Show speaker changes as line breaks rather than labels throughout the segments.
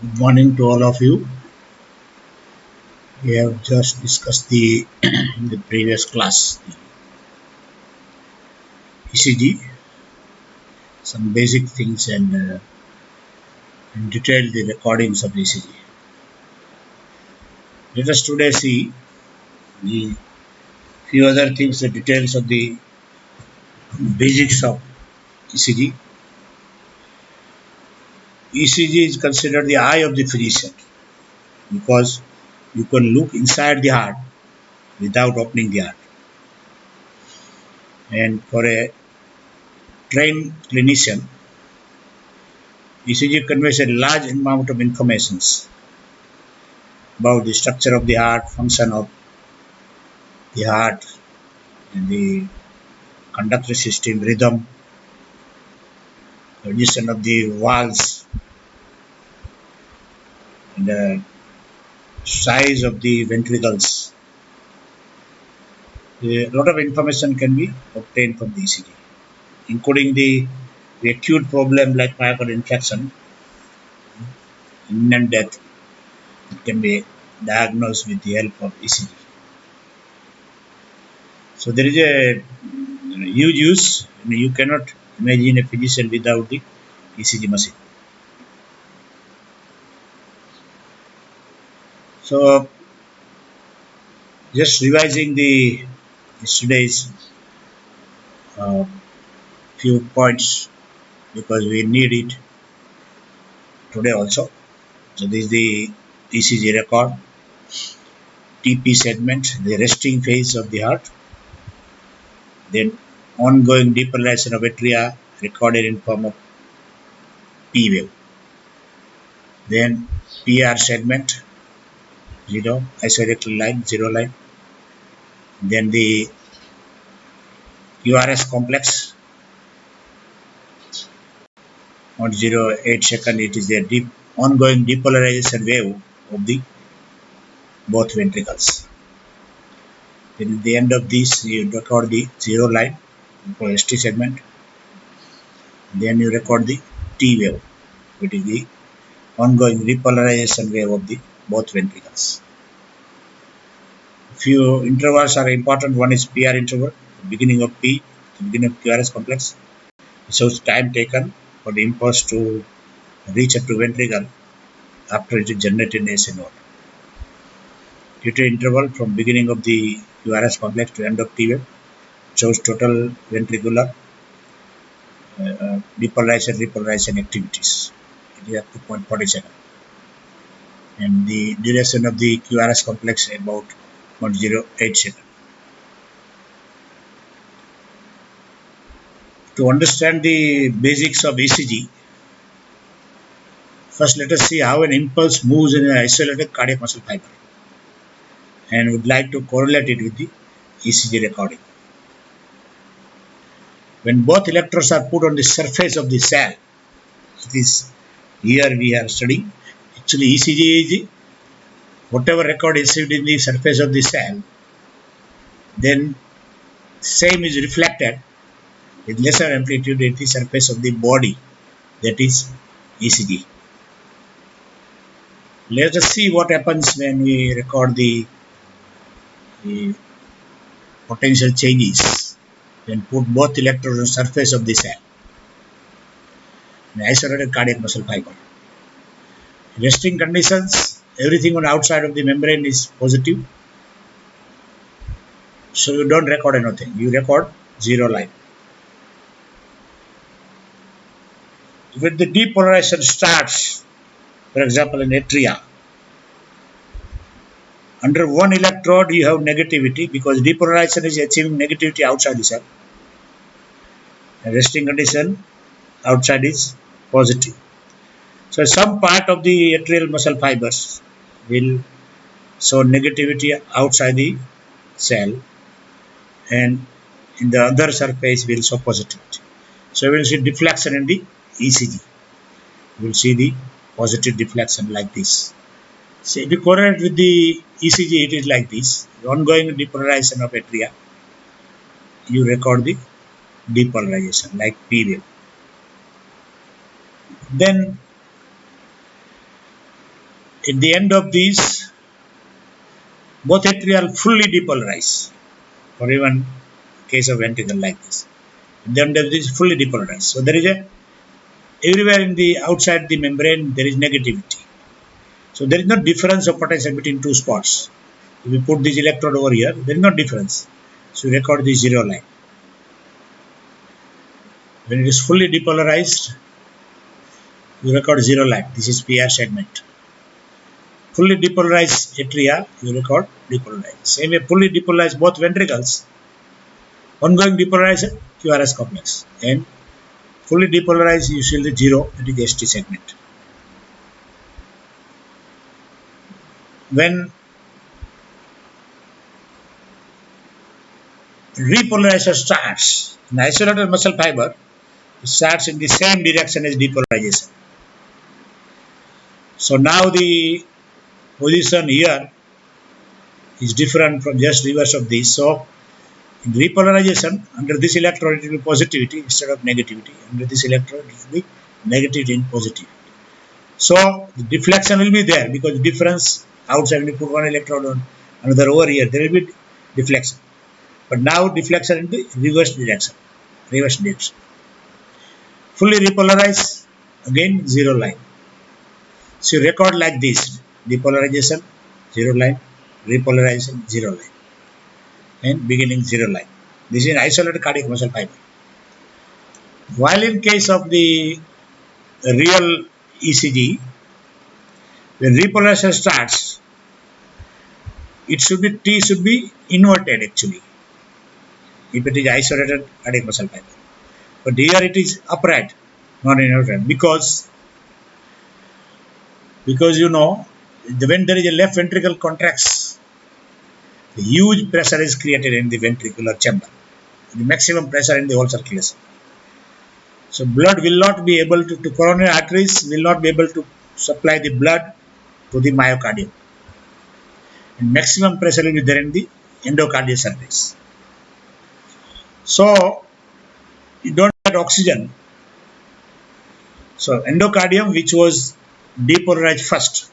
Good morning to all of you. We have just discussed in the previous class the ECG, some basic things and detailed the recordings of the ECG. Let us today see the few other things, the details of the basics of ECG. ECG is considered the eye of the physician because you can look inside the heart without opening the heart. And for a trained clinician, ECG conveys a large amount of information about the structure of the heart, function of the heart, and the conductor system, rhythm, position of the valves, and the size of the ventricles. A lot of information can be obtained from the ECG, including the acute problem like myocardial infarction, imminent death. It can be diagnosed with the help of ECG. So there is a huge use. You cannot imagine a physician without the ECG machine. So just revising the yesterday's uh, few points because we need it today also. So this is the ECG record, TP segment, the resting phase of the heart, then ongoing depolarization of atria recorded in form of P wave, then PR segment, zero, isolated line, zero line, then the QRS complex, 0.08 second, it is a deep ongoing depolarization wave of the both ventricles. Then at the end of this, you record the zero line for ST segment. Then you record the T wave, which is the ongoing repolarization wave of the both ventricles. Few intervals are important. One is PR interval, beginning of P, the beginning of QRS complex. It shows time taken for the impulse to reach up to ventricle after it is generated in AC node. T interval from beginning of the QRS complex to end of T wave shows total ventricular repolarization activities. It is up to 0.47. And the duration of the QRS complex is about 0.08 seconds. To understand the basics of ECG, first let us see how an impulse moves in an isolated cardiac muscle fiber, and would like to correlate it with the ECG recording. When both electrodes are put on the surface of the cell, it is here we are studying. Actually, ECG is whatever record is received in the surface of the cell, then same is reflected with lesser amplitude at the surface of the body, that is ECG. Let us see what happens when we record the potential changes when put both electrodes on the surface of the cell. An isolated cardiac muscle fiber. Resting conditions, everything on the outside of the membrane is positive. So you don't record anything. You record zero line. When the depolarization starts, for example in atria, under one electrode you have negativity because depolarization is achieving negativity outside the cell. And resting condition outside is positive. So some part of the atrial muscle fibers will show negativity outside the cell, and in the other surface will show positivity. So we will see deflection in the ECG. We will see the positive deflection like this. So if you correlate with the ECG, it is like this. The ongoing depolarization of atria, you record the depolarization like P wave. Then At the end of these, both atria are fully depolarized, or even case of ventricle like this. At the end of this, fully depolarized. So there is a everywhere in the outside the membrane there is negativity. So there is no difference of potential between two spots. If you put this electrode over here, there is no difference. So you record the zero line. When it is fully depolarized, you record zero line. This is PR segment. Fully depolarized atria, you record depolarized. Same way, fully depolarized both ventricles, ongoing depolarization, QRS complex. And fully depolarized, you see the zero, that is the ST segment. When repolarization starts, an isolated muscle fiber starts in the same direction as depolarization. So now the position here is different from just reverse of this. So in repolarization, under this electrode it will be positivity instead of negativity. Under this electrode it will be negativity and positivity. So the deflection will be there because the difference outside when you put one electrode on another over here, there will be deflection. But now deflection in the reverse direction. Reverse direction. Fully repolarized, again zero line. So you record like this: depolarization, zero line, repolarization, zero line, and beginning zero line. This is an isolated cardiac muscle fiber. While in case of the real ECG, when repolarization starts, T should be inverted actually. If it is isolated cardiac muscle fiber, but here it is upright, not inverted, because you know when there is a left ventricle contracts, the huge pressure is created in the ventricular chamber, the maximum pressure in the whole circulation. So blood will not be able to coronary arteries will not be able to supply the blood to the myocardium. And maximum pressure will be there in the endocardial surface. So you don't get oxygen. So endocardium, which was depolarized first,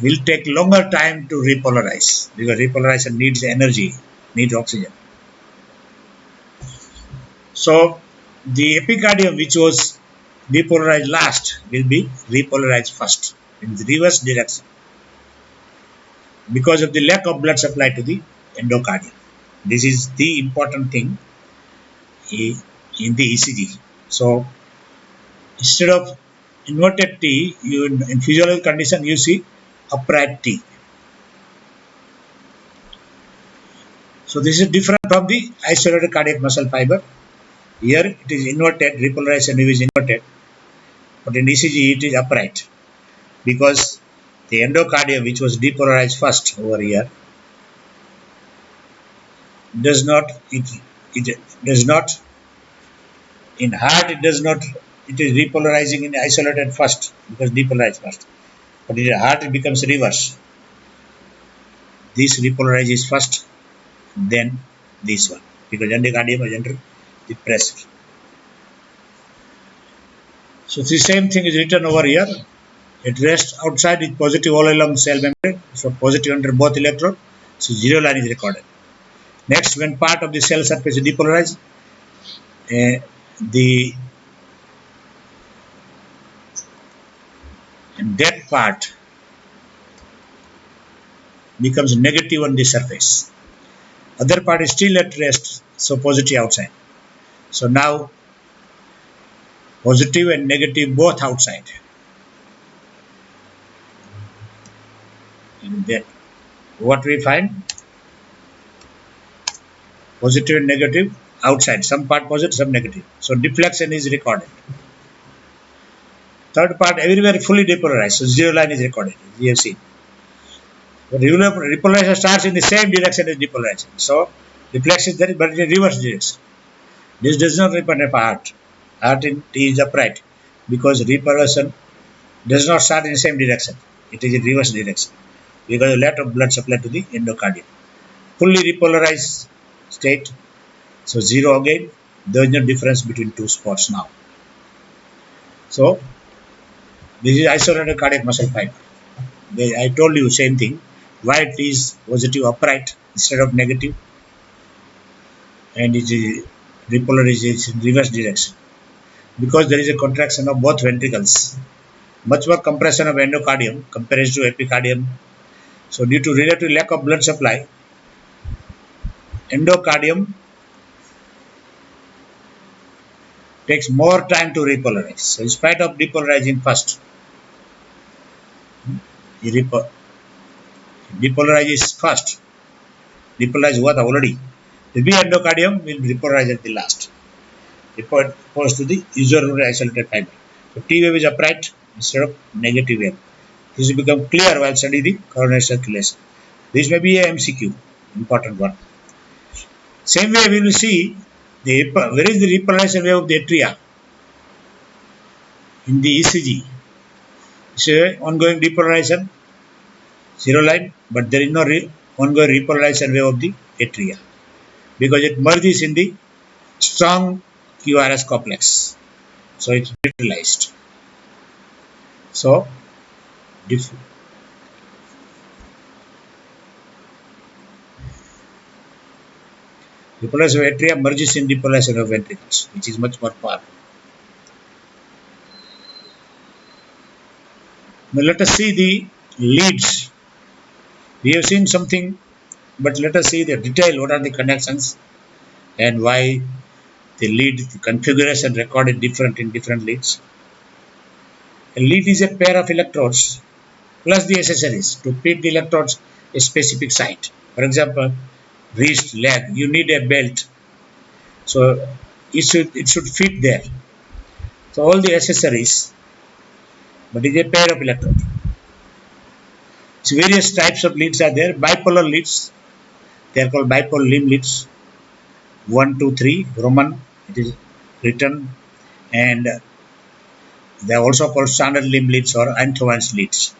will take longer time to repolarize because repolarization needs energy, needs oxygen. So the epicardium, which was depolarized last, will be repolarized first in the reverse direction because of the lack of blood supply to the endocardium. This is the important thing in the ECG. So instead of inverted T, in physiological condition you see upright T. So this is different from the isolated cardiac muscle fiber. Here it is inverted, repolarization is inverted, but in ECG it is upright because the endocardium, which was depolarized first over here, does not in heart it does not, it is repolarizing in isolated first because depolarized first, but in heart it becomes reverse. This repolarizes first, then this one, because endocardium is under the pressure. So the same thing is written over here. It rests outside with positive all along cell membrane. So positive under both electrode. So zero line is recorded. Next, when part of the cell surface is depolarized, the dead part becomes negative on the surface. Other part is still at rest, so positive outside. So now positive and negative both outside. And then what we find? Positive and negative outside. Some part positive, some negative. So deflection is recorded. Third part everywhere fully depolarized. So zero line is recorded. We have seen. But repolarization starts in the same direction as depolarization. So deflection is there, but in reverse direction. This does not happen at heart. Heart is upright because repolarization does not start in the same direction. It is in reverse direction because of lack of blood supply to the endocardium. Fully repolarized state. So zero again. There is no difference between two spots now. So This is isolated cardiac muscle fiber. I told you same thing. Why it is positive upright instead of negative, and it is repolarization in reverse direction because there is a contraction of both ventricles. Much more compression of endocardium compared to epicardium. So due to relative lack of blood supply, endocardium takes more time to repolarize. So in spite of depolarizing first, he depolarizes first. Depolarize what already. The B endocardium will repolarize at the last. Opposed to the usual isolated fiber. So T wave is upright instead of negative wave. This will become clear while studying the coronary circulation. This may be a MCQ, important one. Same way we will see where is the repolarization wave of the atria in the ECG. So ongoing depolarization, zero line, but there is no ongoing repolarization wave of the atria because it merges in the strong QRS complex. So it's neutralized. So depolarization of atria merges in depolarization of ventricles, which is much more powerful. Now let us see the leads. We have seen something, but let us see the detail. What are the connections and why the lead the configuration recorded different in different leads. A lead is a pair of electrodes plus the accessories to fit the electrodes a specific site. For example, wrist, leg, you need a belt. So it should fit there. So all the accessories, but it is a pair of electrodes. So various types of leads are there. Bipolar leads, they are called bipolar limb leads. 1, 2, 3, Roman, it is written, and they are also called standard limb leads or Anthovan's leads.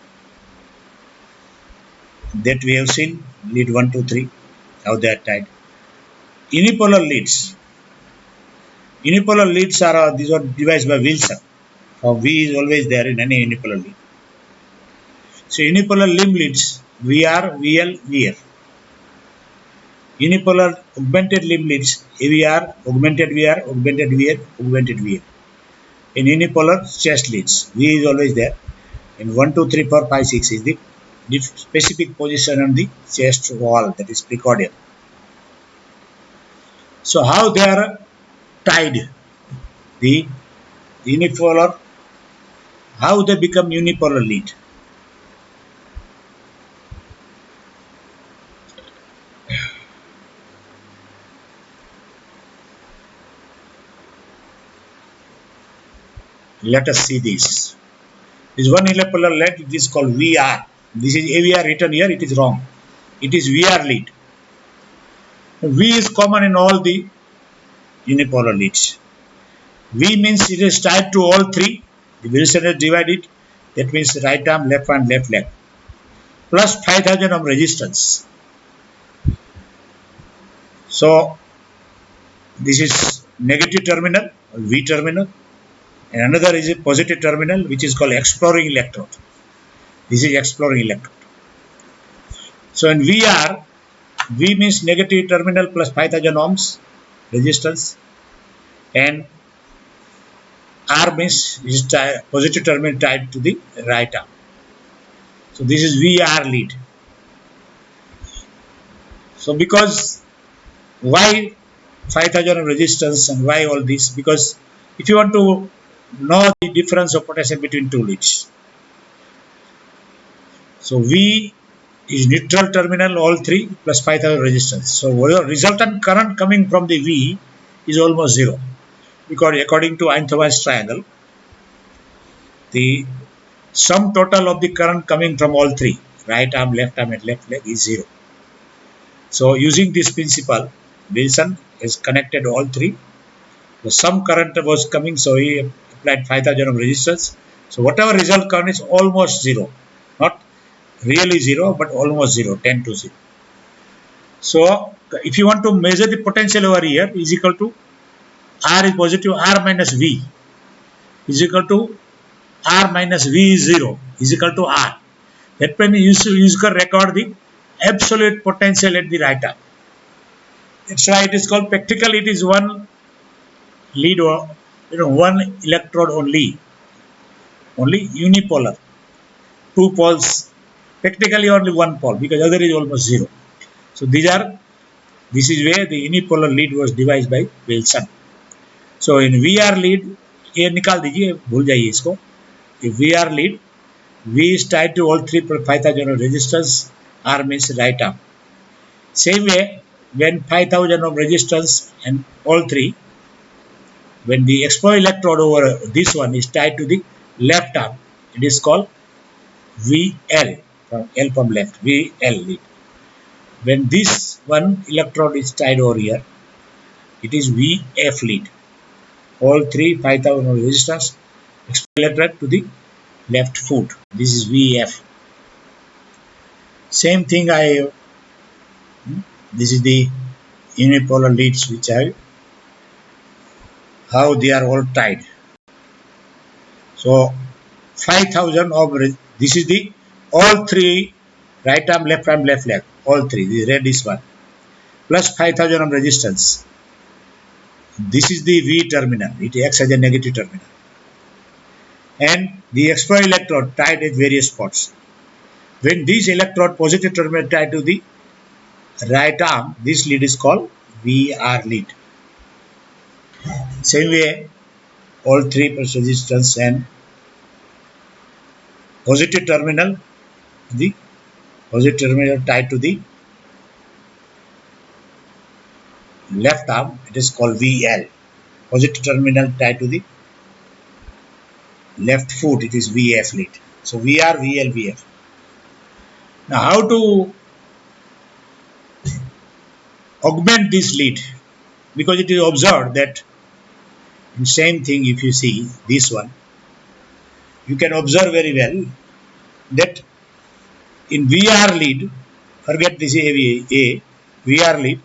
That we have seen, lead 1, 2, 3, how they are tied. Unipolar leads. Unipolar leads are these are devised by Wilson. V is always there in any unipolar lead. So unipolar limb leads, VR, VL, VR. Unipolar augmented limb leads, AVR, augmented VR, augmented VR, augmented VR. In unipolar chest leads, V is always there. In 1, 2, 3, 4, 5, 6 is the specific position on the chest wall, that is precordial. So how they are tied? The unipolar, how they become unipolar lead? Let us see this. This one unipolar lead, it is called VR. This is AVR written here, it is wrong. It is VR lead. V is common in all the unipolar leads. V means it is tied to all three. The Wilson is divided. That means right arm, left hand, left leg. Plus 5000 of resistance. So this is negative terminal, V terminal, and another is a positive terminal, which is called exploring electrode. This is exploring electrode. So in VR, V means negative terminal plus 5000 ohms resistance, and R means is positive terminal tied to the right arm. So this is VR lead. So because why 5000 of resistance and why all this? Because if you want to know the difference of potential between two leads, so V is neutral terminal all three plus 5000 resistance. So resultant current coming from the V is almost zero, because according to Einthoven's triangle, the sum total of the current coming from all three, right arm, and left leg, is zero. So using this principle, Wilson has connected all three. The sum current was coming, so he applied 5000 of resistance. So whatever result current is almost zero, not really zero, but almost zero, 10 to 0. So if you want to measure the potential over here, is equal to R is positive, R minus V is equal to R minus V is 0 is equal to R. That means you can record the absolute potential at the right arm. That's why it is called practically it is one lead or one electrode only unipolar. Two poles, practically only one pole because other is almost zero. So this is where the unipolar lead was devised by Wilson. So in VR lead ये निकाल दीजिए भूल जाइए इसको VR lead V is tied to all three 5000 of resistors, R means right arm. Same way when 5000 of resistance and all three, when the expo electrode over this one is tied to the left arm, it is called VL, from L from left, VL lead. When this one electrode is tied over here, it is VF lead. All three 5000 resistors electrode to the left foot. This is VF. Same thing this is the unipolar leads which are how they are all tied. So 5000 of this is the all three right arm, left leg, all three. The red is one plus 5000 of resistance. This is the V terminal. It acts as a negative terminal, and the expo electrode tied at various spots. When this electrode positive terminal tied to the right arm, this lead is called VR lead. Same way, all three resistance and positive terminal, the positive terminal tied to the left arm, it is called VL. Positive terminal tied to the left foot, it is VF lead. So VR, VL, VF. Now how to augment this lead? Because it is observed that in same thing, if you see this one, you can observe very well that in VR lead, forget this A, VR lead,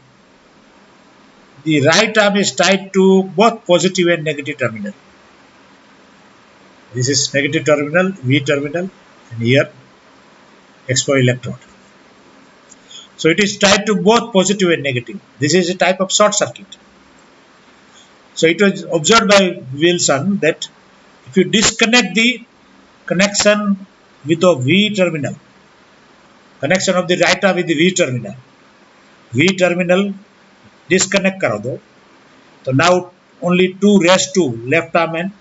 the right arm is tied to both positive and negative terminal. This is negative terminal, V terminal, and here expo electrode. So it is tied to both positive and negative. This is a type of short circuit. So it was observed by Wilson that if you disconnect the connection with the V terminal, connection of the right arm with the V terminal disconnect करो दो, तो now only 2 raised to left arm and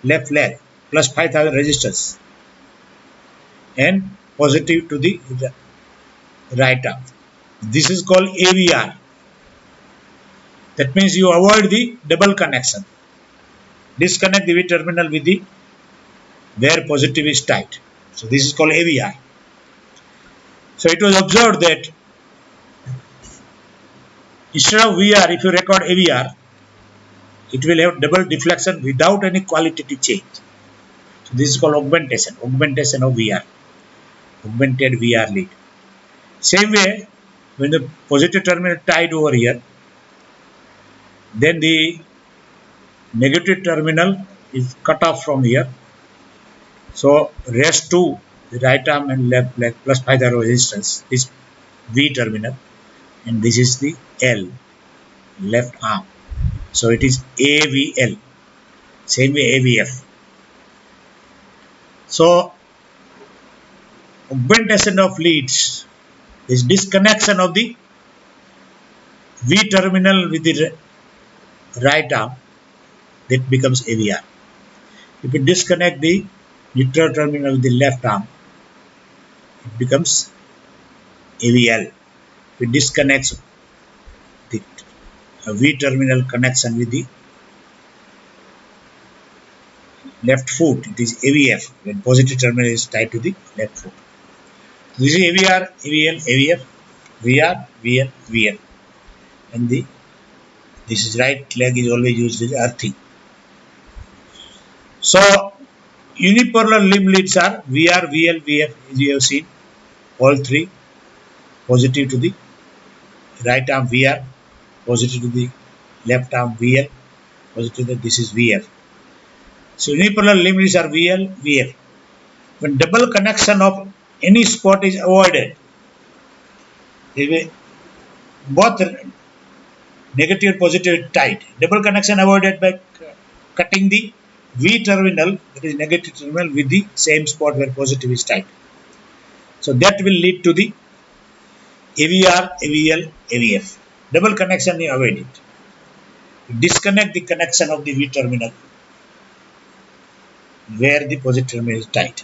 left leg plus 5000 resistors and positive to the right arm. This is called AVR. That means you avoid the double connection. Disconnect the V terminal with the where positive is tied. So this is called AVR. So it was observed that instead of VR, if you record AVR, it will have double deflection without any qualitative change. So this is called augmentation of VR, augmented VR lead. Same way, when the positive terminal tied over here, then the negative terminal is cut off from here. So rest to the right arm and left leg plus 5000 resistance is V terminal, and this is the L, left arm. So it is AVL. Same way AVF. So augmentation of leads is disconnection of the V terminal with the right arm, that becomes AVR. If you disconnect the neutral terminal with the left arm, it becomes AVL. If you disconnect the V terminal connection with the left foot, it is AVF when positive terminal is tied to the left foot. This is AVR, AVL, AVF, VR, VL, VL, and this is right leg is always used as earthing. So unipolar limb leads are VR, VL, VF, as you have seen, all three. Positive to the right arm VR, positive to the left arm VL, positive to this is VF. So unipolar leads are VL, VF. When double connection of any spot is avoided, both negative and positive tied. Double connection avoided by cutting the V terminal, that is negative terminal, with the same spot where positive is tied. So that will lead to the AVR, AVL, AVF. Double connection is avoided. Disconnect the connection of the V terminal where the positive terminal is tied.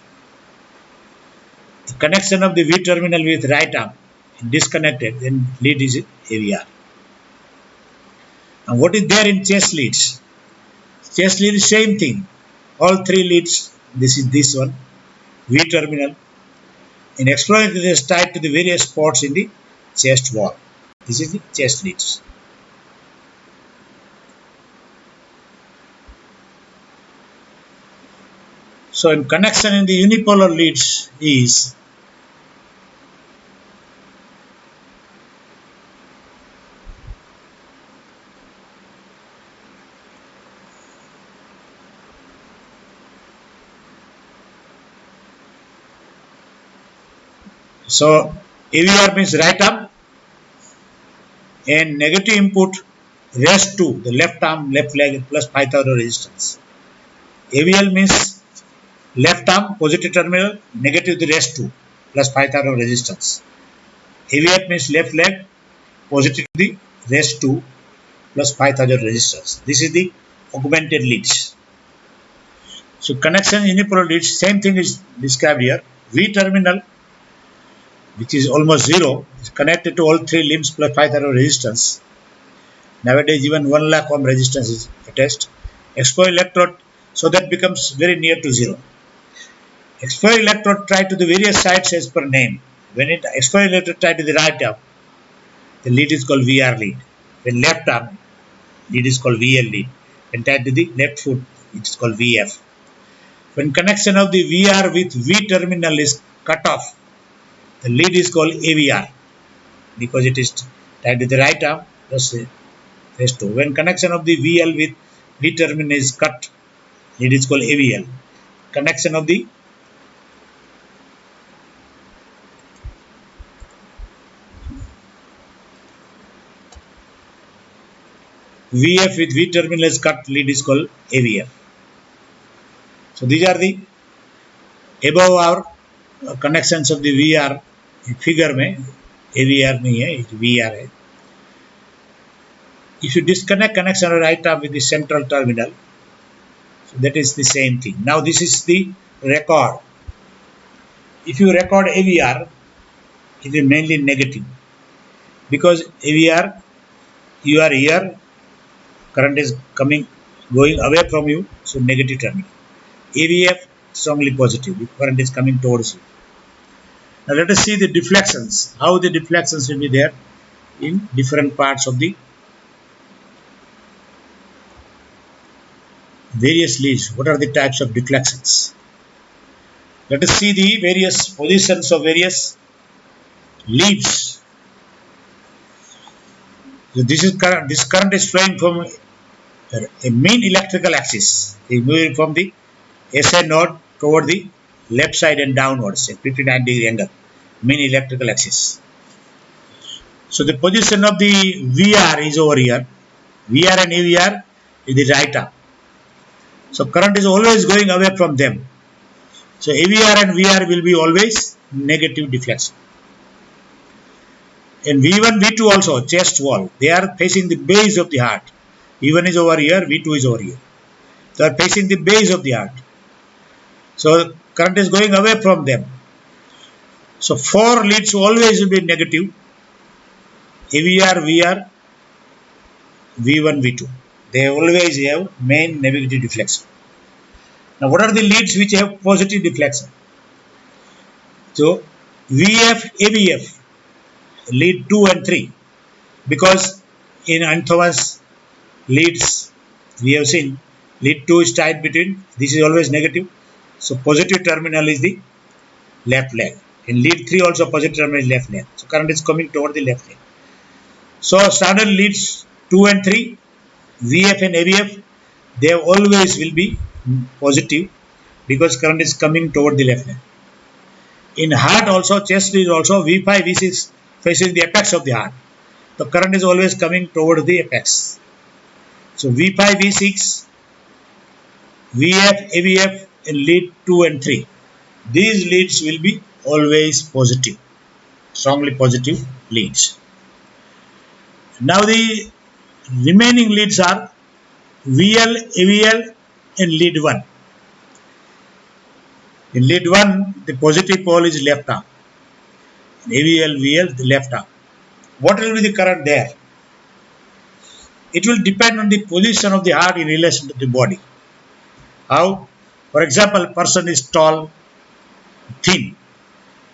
The connection of the V terminal with right arm disconnected, then lead is AVR. And what is there in chest leads? Chest lead is same thing. All three leads, this is this one, V terminal. In exploring, it is tied to the various spots in the chest wall. This is the chest leads. So in connection in the unipolar leads is so AVR means right arm and negative input rest to the left arm, left leg plus 5,000 resistance. AVL means left arm positive terminal negative the rest to plus 5,000 resistance. AVF means left leg positive the rest to plus 5,000 resistance. This is the augmented leads. So connection unipolar leads, same thing is described here. V terminal, which is almost zero, is connected to all three limbs plus 5,000 resistance. Nowadays even 1 lakh ohm resistance is attached. Exposed electrode, so that becomes very near to zero. Exposed electrode tied to the various sides as per name. When it exposed electrode tied to the right arm, the lead is called VR lead. When left arm, lead is called VL lead. When tied to the left foot, it is called VF. When connection of the VR with V terminal is cut off, the lead is called AVR because it is tied to the right arm. That's two. When connection of the VL with V terminal is cut, it is called AVL. Connection of the VF with V terminal is cut, lead is called AVF. So these are the above our connections of the VR. Figure में AVR नहीं है, VR है. If you disconnect connection of right arm with the central terminal, so that is the same thing. Now this is the record. If you record AVR, it is mainly negative because AVR, you are here, current is going away from you, so negative terminal. AVF strongly positive, current is coming towards you. Now let us see the deflections, how the deflections will be there in different parts of the various leads. What are the types of deflections? Let us see the various positions of various leads. So this current is flowing from a mean electrical axis. It is moving from the SA node toward the left side and downwards, a 59-degree angle, mean electrical axis. So the position of the VR is over here. VR and AVR is the right arm. So current is always going away from them. So AVR and VR will be always negative deflection. And V1, V2 also, chest wall, they are facing the base of the heart. V1 is over here, V2 is over here. They are facing the base of the heart. So current is going away from them. So 4 leads always will be negative. AVR, VR, V1, V2. They always have main negative deflection. Now what are the leads which have positive deflection? So VF, AVF, lead 2 and 3. Because in Anthovan's leads, we have seen lead 2 is tied between, this is always negative. So positive terminal is the left leg. In lead 3 also positive terminal is left leg. So current is coming toward the left leg. So standard leads 2 and 3, VF and AVF, they always will be positive because current is coming toward the left line. In heart also, chest is also V5, V6 facing the apex of the heart. The current is always coming toward the apex. So V5, V6, VF, AVF in lead 2 and 3. These leads will be always positive, strongly positive leads. Now the remaining leads are VL, AVL and lead 1. In lead 1, the positive pole is left arm. AVL, VL, the left arm. What will be the current there? It will depend on the position of the heart in relation to the body. How? For example, person is tall, thin.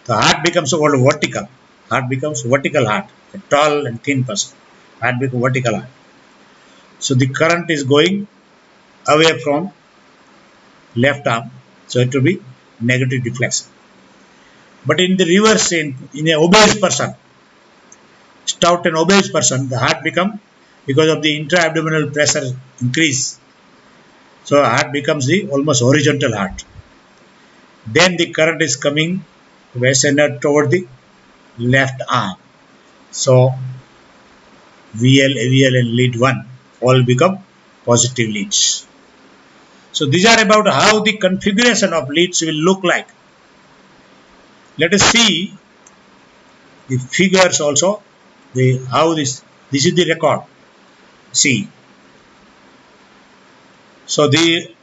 The heart becomes vertical. Heart becomes vertical heart. A tall and thin person. Heart becomes vertical heart. So the current is going away from left arm. So it will be negative deflection. But in the reverse, in an obese person, stout and obese person, the heart become, because of the intra-abdominal pressure increase, so heart becomes the almost horizontal heart. Then the current is coming centered toward the left arm. So VL, AVL and lead 1 all become positive leads. So these are about how the configuration of leads will look like. Let us see the figures also, how this is the record. See. So the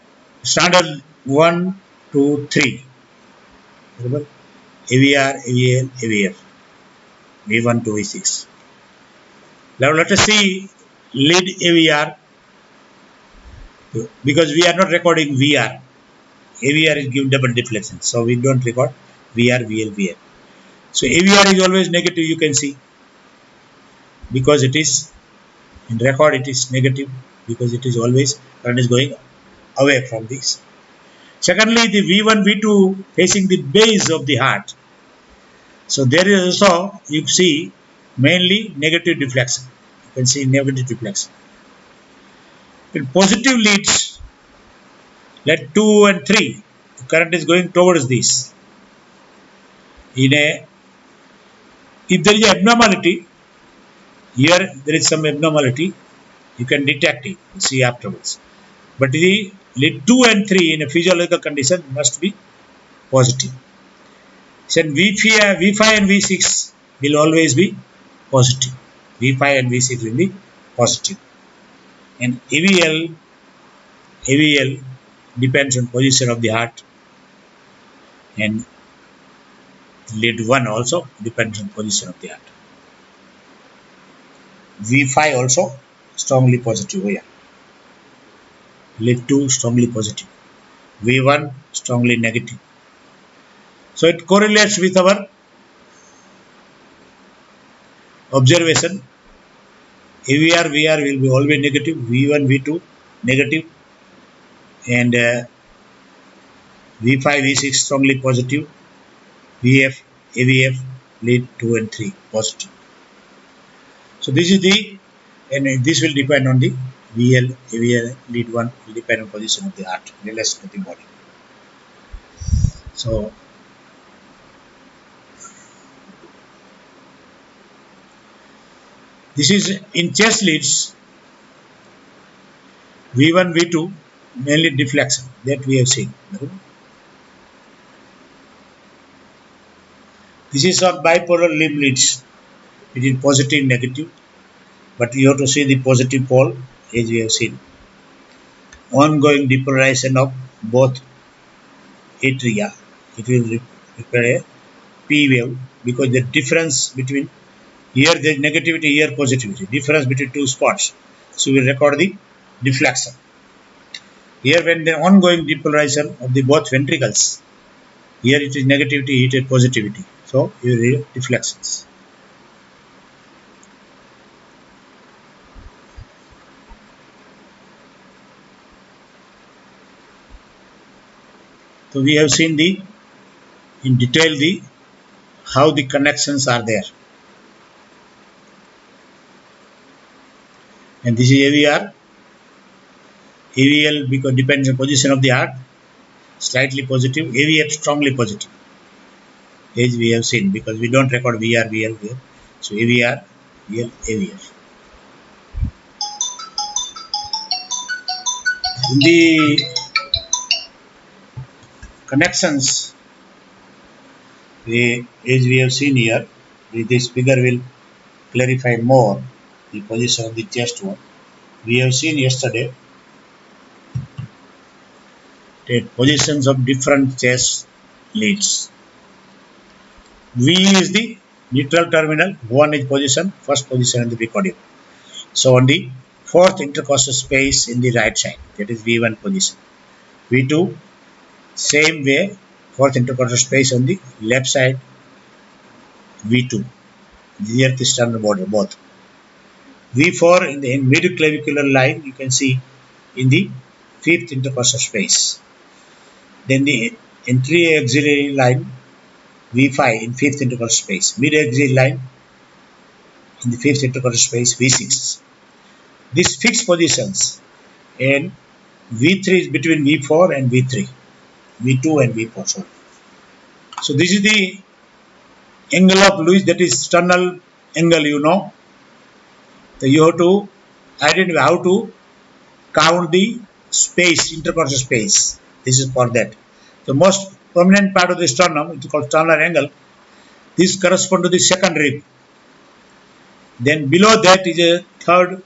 standard 1, 2, 3. AVR, AVL, AVF. V1 to V6. Now let us see lead AVR, because we are not recording VR. AVR is given double deflection, so we don't record VR, VL, VF. So AVR is always negative, you can see, because it is in record it is negative, because it is always current is going away from this. Secondly, the V1, V2 facing the base of the heart. So there is also, you see, mainly negative deflection. You can see negative deflection. In positive leads, let 2 and 3, the current is going towards this. If there is abnormality, here there is some abnormality, you can detect it, see afterwards. But the lead 2 and 3 in a physiological condition must be positive. So V5 and V6 will always be positive. V5 and V6 will be positive. And AVL depends on position of the heart, and lead 1 also depends on position of the heart. V5 also strongly positive here. Lead 2 strongly positive. V1 strongly negative. So it correlates with our observation. AVR, VR will be always negative. V1, V2 negative. And V5, V6 strongly positive. VF, AVF, lead 2 and 3 positive. So this is the, and this will depend on the VL, AVL, lead 1 will depend on position of the heart in relation to the body. So this is in chest leads, V1, V2, mainly deflection that we have seen. This is on bipolar limb leads. It is positive, negative, but you have to see the positive pole as we have seen. Ongoing depolarization of both atria. It will require a P wave, because the difference between here there is negativity, here positivity, difference between two spots. So we record the deflection. Here when the ongoing depolarization of the both ventricles, here it is negativity, here it is positivity. So you read deflections. So we have seen in detail how the connections are there. And this is AVR. AVL because depends on position of the heart, slightly positive, AVF strongly positive, as we have seen, because we don't record VR, VL here. So AVR, VL, AVF. In the connections, as we have seen here, this figure will clarify more the position of the chest wall. We have seen yesterday that positions of different chest leads. V is the neutral terminal, 1 is position, first position in the precordium. So on the fourth intercostal space in the right side, that is V1 position. V2, same way, fourth intercostal space on the left side, V2, near the sternal border, both. V4 in the midclavicular line, you can see in the fifth intercostal space. Then the entry axillary line, V5 in fifth intercostal space. Mid axillary line in the fifth intercostal space, V6. These fixed positions, and V3 is between V4 and V3, V2 and V4. Sorry. So this is the angle of Lewis, that is sternal angle, you know. So you have to identify how to count the space, intercostal space. This is for that. The most prominent part of the sternum, it is called sternal angle. This corresponds to the second rib. Then below that is a third.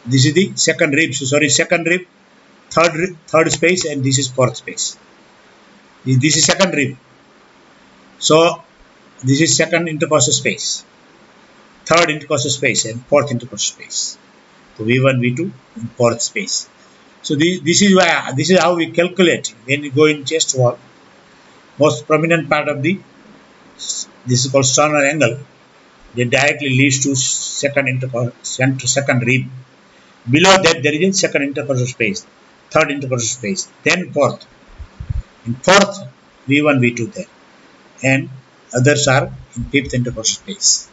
This is the second rib. So sorry, second rib, third space, and this is fourth space. This is second rib. So this is second intercostal space, third intercostal space, and fourth intercostal space. So V1, V2, and fourth space. So this is how we calculate when we go in chest wall. Most prominent part of this is called sternal angle. That directly leads to second rib. Below that there is a second intercostal space, third intercostal space, then fourth. In fourth, V1, V2 there, and others are in fifth intercostal space.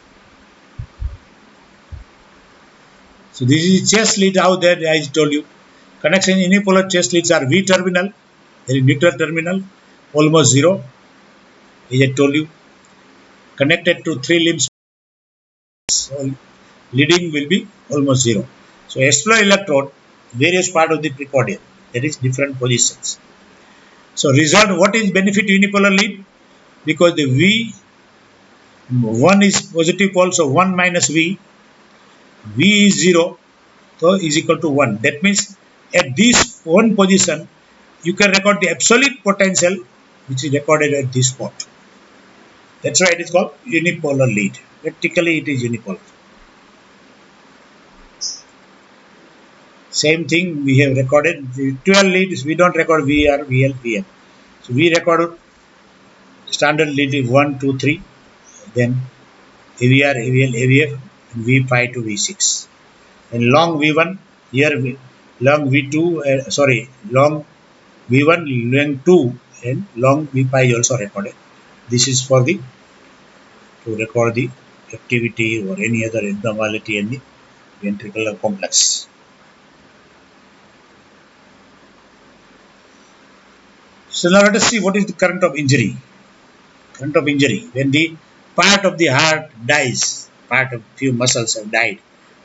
So this is chest lead. How that I told you. Connection unipolar chest leads are V terminal, there is neutral terminal, almost zero. As I told you, connected to three limbs, so leading will be almost zero. So explore electrode, various part of the precordium, that is different positions. So result, what is benefit unipolar lead? Because the V, 1 is positive pole, so 1 minus V is 0, so is equal to 1. That means at this one position, you can record the absolute potential which is recorded at this spot. That's why it is called unipolar lead. Practically it is unipolar. Same thing we have recorded. The 12 leads, we don't record VR, VL, VM. So we record standard lead is 1, 2, 3, then AVR, AVL, AVF, and V5 to V6. And long V1, here long V2, long V1, long 2, and long V5 is also recorded. This is for to record the activity or any other abnormality in the ventricular complex. So now let us see what is the current of injury. Current of injury, when the part of the heart dies, part of few muscles have died,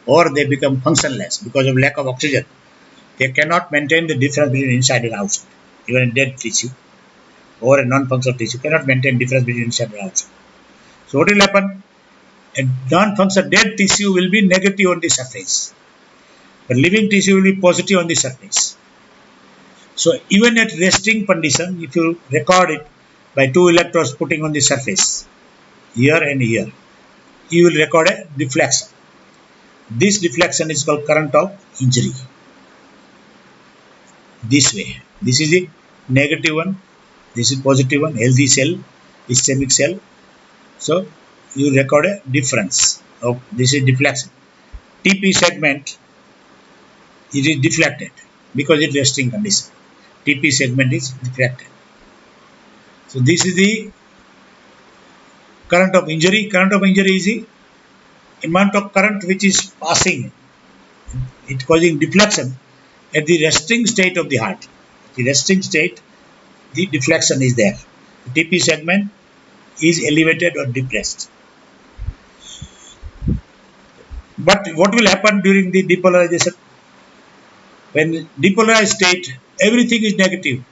or they become functionless because of lack of oxygen. They cannot maintain the difference between inside and outside. Even a dead tissue or a non-functional tissue cannot maintain difference between inside and outside. So what will happen? A non-functional dead tissue will be negative on the surface. The living tissue will be positive on the surface. So even at resting condition, if you record it by 2 electrodes putting on the surface, here and here, you will record a deflection. This deflection is called current of injury. This way. This is the negative one. This is positive one. Healthy cell, ischemic cell. So you record a difference. This is deflection. TP segment, it is deflected because it is resting condition. TP segment is deflected. So this is the current of injury. Current of injury is the amount of current which is passing, it causing deflection. At the resting state of the heart, the resting state, the deflection is there. The TP segment is elevated or depressed. But what will happen during the depolarization? When depolarized state, everything is negative.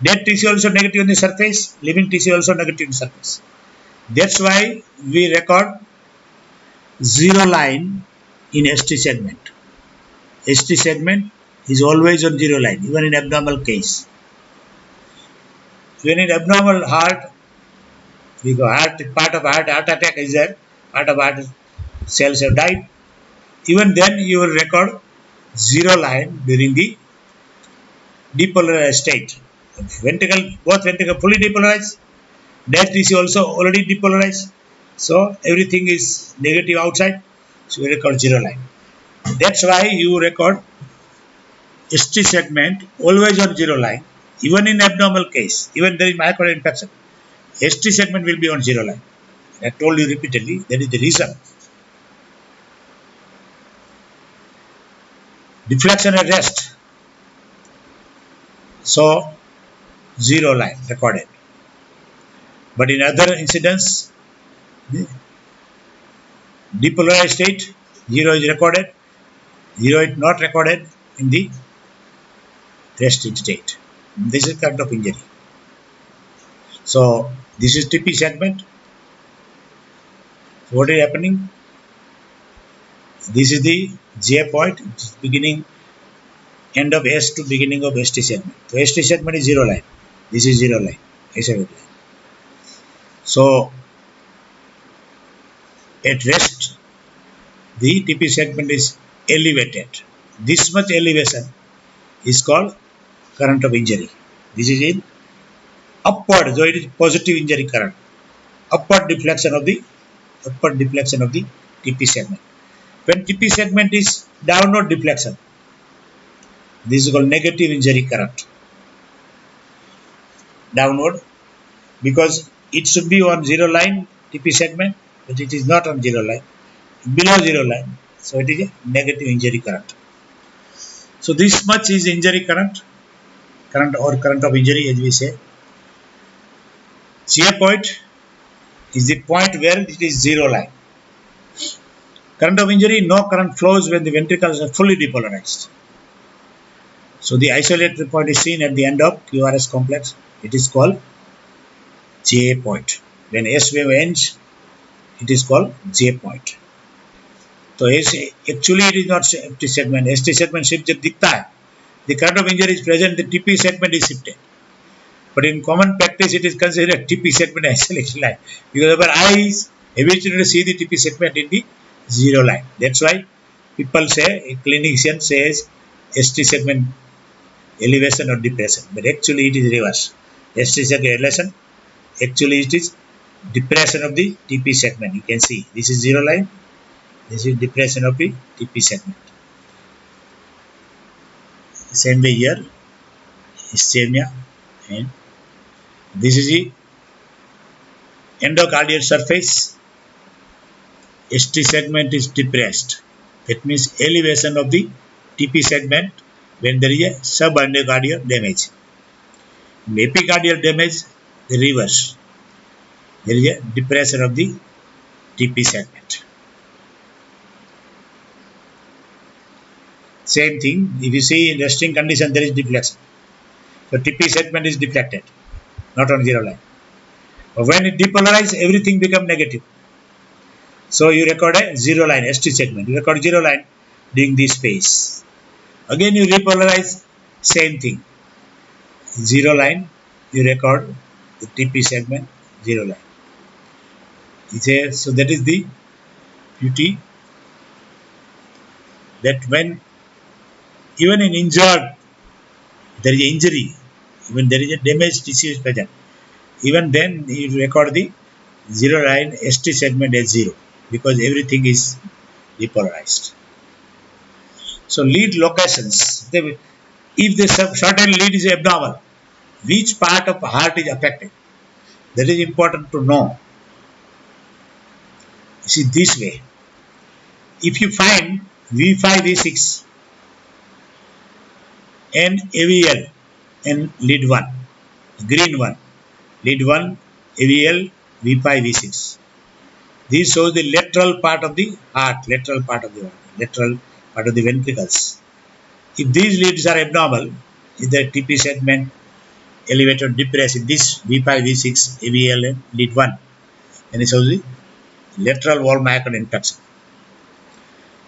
Dead tissue also negative on the surface, living tissue also negative on the surface. That's why we record zero line in ST segment. ST segment is always on zero line, even in abnormal case. When in abnormal heart, we go heart, part of heart attack is there, part of heart cells have died. Even then, you will record zero line during the depolarized state. Ventricle, both ventricle fully depolarized, dead tissue also already depolarized. So everything is negative outside. So we record zero line. That's why you record ST segment always on zero line, even in abnormal case, even there is myocardial infection. ST segment will be on zero line. I told you repeatedly, that is the reason. Deflection at rest. So zero line recorded. But in other incidents, depolarized state, zero is recorded, zero is not recorded in the resting state. This is kind of injury. So this is TP segment. So what is happening? This is the J point, beginning, end of S to beginning of ST segment. So ST segment is zero line. This is zero line. So at rest, the TP segment is elevated. This much elevation is called current of injury. This is in upward, so it is positive injury current. Upward deflection of the TP segment. When TP segment is downward deflection, this is called negative injury current. Downward, because it should be on zero line TP segment, but it is not on zero line, below zero line. So it is a negative injury current. So this much is injury current or current of injury, as we say. J point is the point where it is zero line. Current of injury, no current flows when the ventricles are fully depolarized. So the isolated point is seen at the end of QRS complex. It is called J point. When S wave ends, it is called J point. So actually it is not ST segment. ST segment shift जब दिखता है, the current of injury is present, the TP segment is shifted. But in common practice, it is considered TP segment isolation line, because our eyes habitually see the TP segment in the zero line. That's why people say, a clinician says ST segment elevation or depression, but actually it is reverse. ST segment elevation, actually it is depression of the TP segment. You can see this is zero line, this is depression of the TP segment. Same way here, ischemia, and this is the endocardial surface. ST segment is depressed. That means elevation of the TP segment when there is a subendocardial damage. In epicardial damage, the reverse. There is a depression of the TP segment. Same thing, if you see in resting condition, there is deflection. So TP segment is deflected, not on zero line. But when it depolarizes, everything becomes negative. So you record a zero line, ST segment. You record zero line during this phase. Again you repolarize, same thing. Zero line, you record the TP segment, zero line. So that is the beauty, that when even in injured, there is injury, even there is a damaged tissue is present, even then you record the zero line ST segment as zero, because everything is depolarized. So lead locations, if the certain lead is abnormal, which part of the heart is affected, that is important to know. See this way, if you find V5 V6 and AVL and lead 1, green one, lead 1, AVL, V5, V6. These show the lateral part of the heart, lateral part of the heart, lateral part of the ventricles. If these leads are abnormal, if the TP segment elevated depressed in this V5, V6, AVL and lead 1, then it shows the lateral wall myocardial infarction.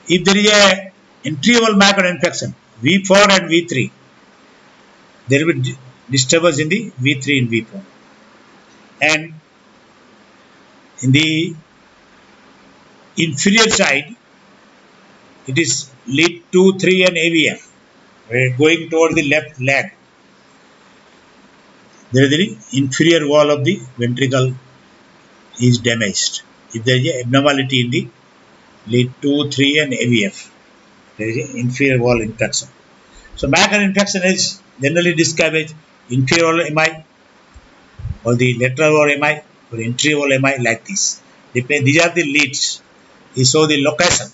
If there is a anterior myocardial infarction, V4 and V3, there will be disturbance in the V3 and V4. And in the inferior side, it is lead 2, 3 and AVF. Going toward the left leg, there is the inferior wall of the ventricle is damaged. If there is an abnormality in the lead 2, 3 and AVF, there is an inferior wall infection. So myocardial infection is generally described as inferior wall MI or the lateral wall MI or anterior wall MI like this. These are the leads. You show the location.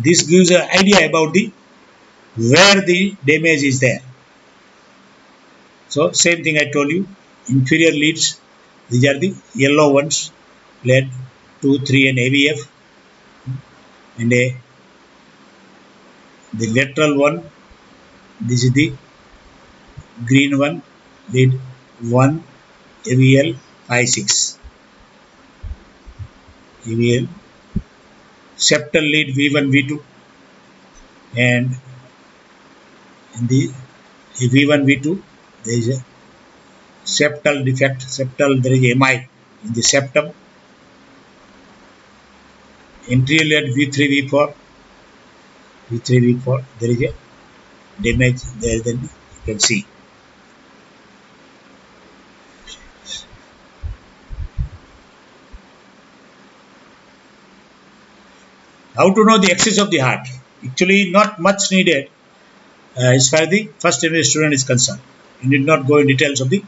This gives an idea about the where the damage is there. So same thing I told you, inferior leads, these are the yellow ones, lead 2, 3 and AVF, and the lateral one, this is the green one, lead 1, AVL, 5, 6, AVL, septal lead V1, V2, and in the V1, V2, there is a septal defect, septal, there is MI in the septum, anterior lead V3, V4, V3, V4, there is a damage there, then you can see. How to know the axis of the heart? Actually, not much needed as far as the first semester student is concerned. You need not go in details of the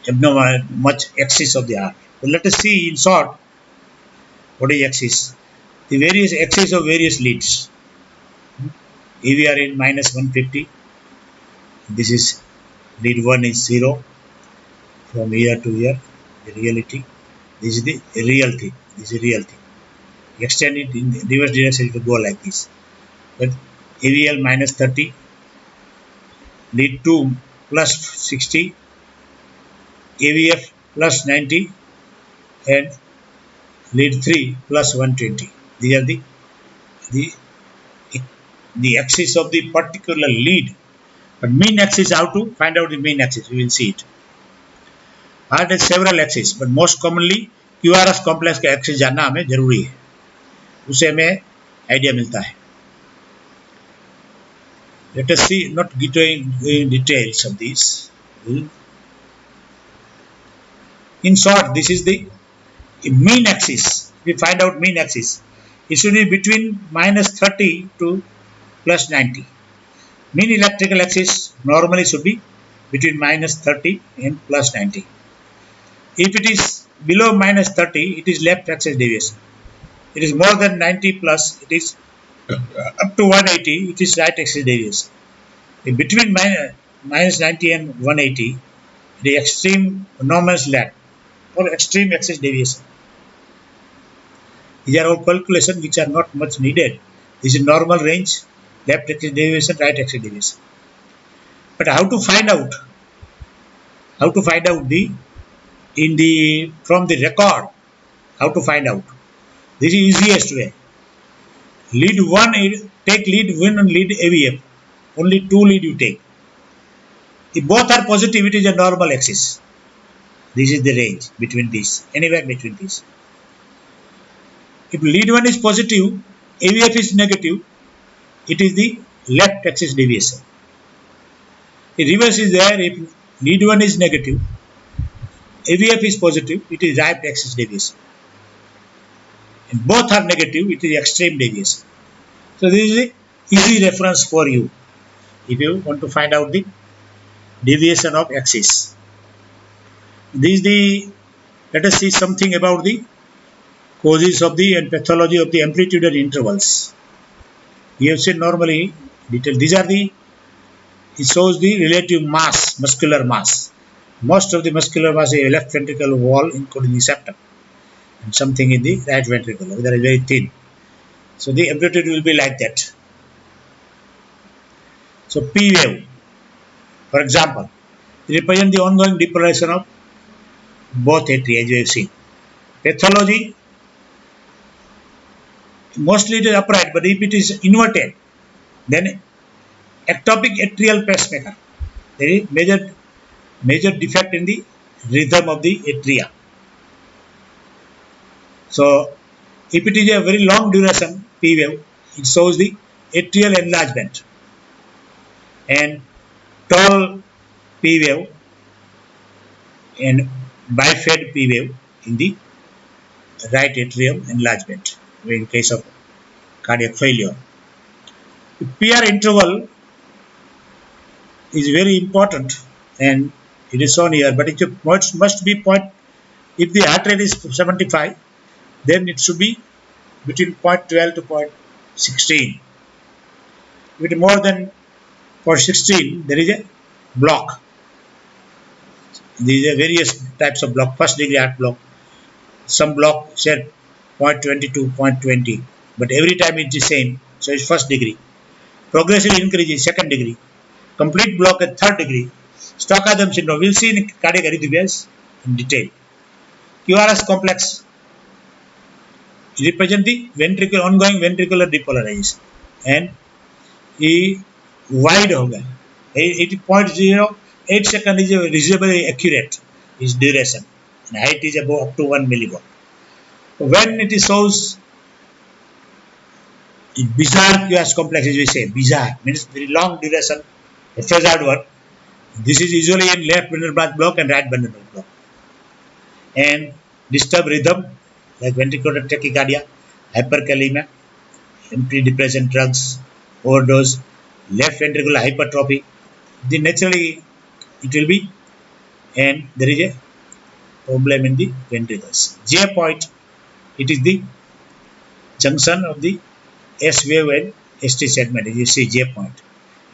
abnormal much axis of the heart. But let us see in short what is axis. The various axis of various leads. If we are in minus 150, this is lead 1 is 0 from here to here, the reality. This is the real thing. This is real thing. Extend it in the reverse direction, it will go like this. But AVL minus 30, lead 2 plus 60, AVF plus 90, and lead 3 plus 120. These are the axis of the particular lead. But mean axis, how to find out the mean axis? We will see it. Heart has several axes, but most commonly QRS complex का axis जानना हमें जरूरी है, उससे हमें idea मिलता है. Let us see, not going in details of these. In short, this is the mean axis. We find out mean axis. It should be between minus 30 to plus 90. Mean electrical axis normally should be between minus 30 and plus 90. If it is below minus 30, it is left axis deviation. It is more than 90 plus, it is up to 180, it is right axis deviation. In between minus 90 and 180, the extreme enormous lag or extreme axis deviation. These are all calculations which are not much needed. This is normal range, left axis deviation, right axis deviation. But how to find out? How to find out from the record? How to find out? This is easiest way. Lead 1, take lead 1 and lead AVF. Only 2 lead you take. If both are positive, it is a normal axis. This is the range between these, anywhere between these. If lead 1 is positive, AVF is negative, it is the left axis deviation. The reverse is there. If lead 1 is negative, AVF is positive, it is right axis deviation. And both are negative, it is extreme deviation. So this is the easy reference for you if you want to find out the deviation of axis. Let us see something about the causes of the and pathology of the amplitude intervals. We have said normally detail. These are the, it shows the relative mass, muscular mass. Most of the muscular mass is left ventricle wall, including the septum, and something in the right ventricle. That is very thin. So the amplitude will be like that. So P wave, for example, represent the ongoing depolarization of both atria, as you have seen. Pathology, mostly it is upright, but if it is inverted, then ectopic atrial pacemaker. There is major defect in the rhythm of the atria. So if it is a very long duration P wave, it shows the atrial enlargement, and tall P wave and bifid P wave in the right atrium enlargement in case of cardiac failure. The PR interval is very important, and it is shown here, but it must be point. If the heart rate is 75, then it should be between 0.12 to 0.16. With more than 0.16, there is a block. These are various types of block. First degree heart block. Some block said 0.20 to 0.20, but every time it's the same. So it's first degree. Progressive increase is second degree. Complete block at third degree. Stokadem syndrome. We'll see in cardiac arrhythmias in detail. QRS complex represent the ongoing ventricular depolarization, and ये wide होगा. 0.08 second is reasonably accurate. Is duration, and height is above up to 1 millivolt. When it is shows bizarre QRS complex, as we say, bizarre means very long duration, a phased one. This is usually in left ventral branch block and right ventral block, and disturb rhythm like ventricular tachycardia, hyperkalemia, antidepressant drugs, overdose, left ventricular hypertrophy. Then naturally it will be, and there is a problem in the ventricles. J point, it is the junction of the S wave and ST segment. You see J point.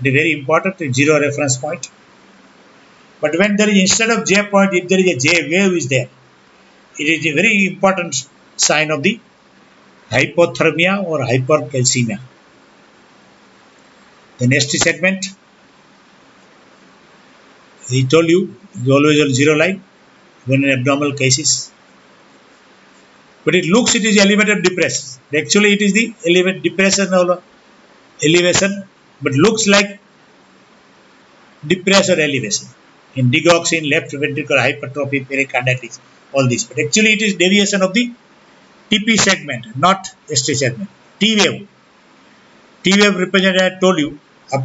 It is very important, zero reference point. But when there is, instead of J point, if there is a J wave is there, it is a very important sign of the hypothermia or hypercalcemia. The ST segment, he told you, is always on zero line when in abnormal cases. But it looks it is elevated depressed. Actually, it is the elevated depression or elevation, but looks like depressed or elevation. In digoxin, left ventricular hypertrophy, pericarditis, all this. But actually, it is deviation of the TP segment, not ST segment. T wave. T wave represented, I told you,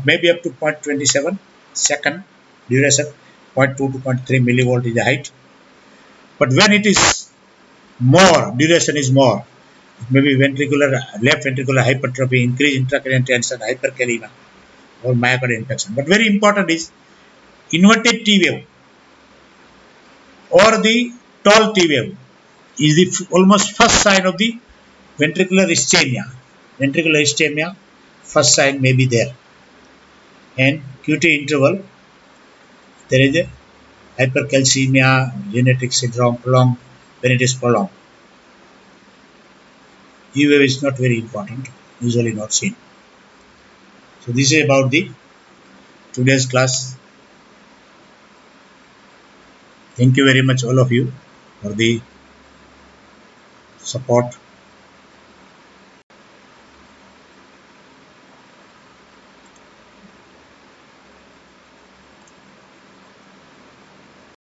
maybe up to 0.27 second duration, 0.2 to 0.3 millivolt is the height. But when it is more, duration is more, maybe left ventricular hypertrophy, increased intracranial tension, hyperkalemia, or myocardial infarction. But very important is inverted T wave or the tall T wave is the almost first sign of the ventricular ischemia. Ventricular ischemia, first sign may be there. And QT interval, there is a hypercalcemia, genetic syndrome prolonged when it is prolonged. E wave is not very important, usually not seen. So this is about the today's class. Thank you very much all of you for the support.